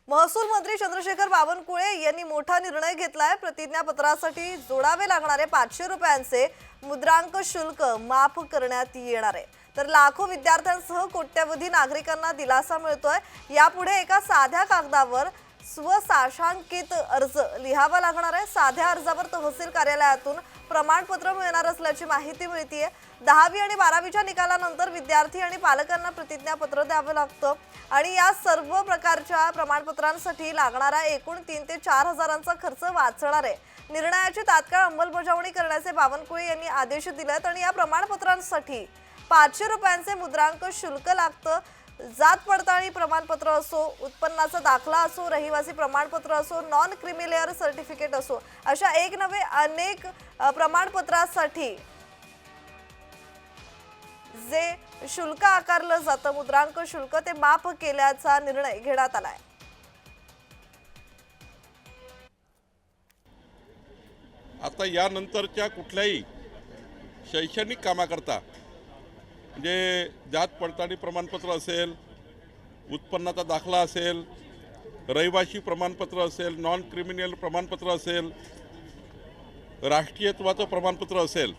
महसूल मंत्री चंद्रशेखर बावनकुळे यांनी मोठा निर्णय घेतलाय। प्रतिज्ञापत्रासाठी जोडावे लागणारे 500 रुपयांचे मुद्रांक शुल्क माफ करण्यात येणार आहे। तर लाखो विद्यार्थ्यांसह कोट्यवधी नागरिकांना दिलासा मिळतोय। यापुढे एका साध्या कागदावर स्वसाशांकित अर्ज लिहावा लागणार आहे। साध्या अर्जावर तहसील कार्यालयातून प्रमाणपत्र मिळणार असल्याची माहिती मिळतेय। 10वी आणि 12वीच्या निकालानंतर विद्यार्थी आणि पालकांना प्रतिज्ञापत्र द्यावे लागतं आणि या सर्व प्रकारच्या प्रमाणपत्रांसाठी लागणारा एकूण 3 ते 4 हजारांचा खर्च वाचणार आहे। निर्णयाची तात्काळ अंमलबजावणी करण्याचे बावनकुळे यांनी आदेश दिलेत आणि या प्रमाणपत्रांसाठी 500 रुपयांचे मुद्रांक शुल्क लागतं। जात पडताळणी प्रमाणपत्र असो, उत्पन्नाचा दाखला असो, रहिवासी प्रमाणपत्र असो, नॉन क्रिमिलेअर सर्टिफिकेट असो, अशा एक नव्हे अनेक प्रमाणपत्रांसाठी जे शुल्क आकारलं जातं मुद्रांक शुल्क ते माफ केल्याचा निर्णय घेण्यात आलाय। आता यानंतरच्या कुठल्याही शैक्षणिक कामाकरता म्हणजे जात पडताळणी प्रमाणपत्र असेल, उत्पन्नाचा दाखला असेल, रहिवासी प्रमाणपत्र असेल, नॉन क्रिमिनल प्रमाणपत्र असेल, राष्ट्रीयत्वाचं प्रमाणपत्र असेल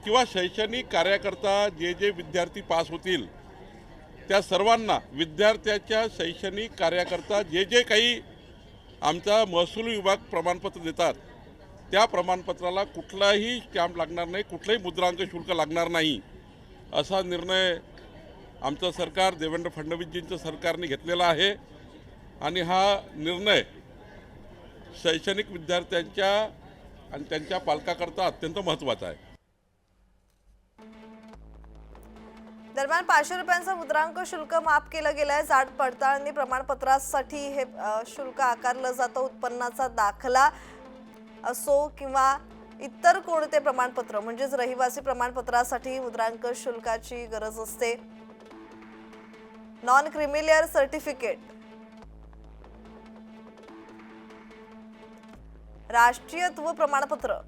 किंवा शैक्षणिक कार्याकरता जे विद्यार्थी पास होतील त्या सर्वांना विद्यार्थ्याच्या शैक्षणिक कार्याकरता जे काही आमचा महसूल विभाग प्रमाणपत्र देतात त्या प्रमाणपत्राला कुठलाही स्टॅम्प लागणार नाही, कुठलाही मुद्रांक शुल्क लागणार नाही असा निर्णय आमचं सरकार देवेंद्र फडणवीसजींचं सरकारने घेतलेला आहे। आणि हा निर्णय शैक्षणिक विद्यार्थ्यांच्या आणि त्यांच्या पालकाकरता अत्यंत महत्त्वाचा आहे। दरम्यान 500 रुपयांचा मुद्रांक शुल्क माफ केलं गेलंय। जात पडताळणी प्रमाणपत्रासाठी हे शुल्क आकारलं जातं। उत्पन्नाचा दाखला असो किंवा इतर कोणते प्रमाणपत्र म्हणजेच रहिवासी प्रमाणपत्रासाठी मुद्रांक शुल्काची गरज असते। नॉन क्रिमिलेअर सर्टिफिकेट, राष्ट्रीयत्व प्रमाणपत्र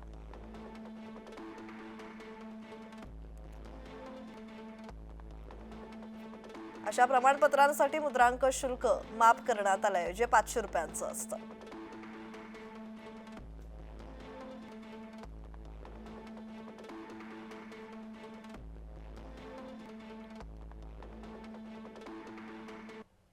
अशा प्रमाणपत्रांसाठी मुद्रांक शुल्क माफ करण्यात आलंय जे 500 रुपयांचं असतं।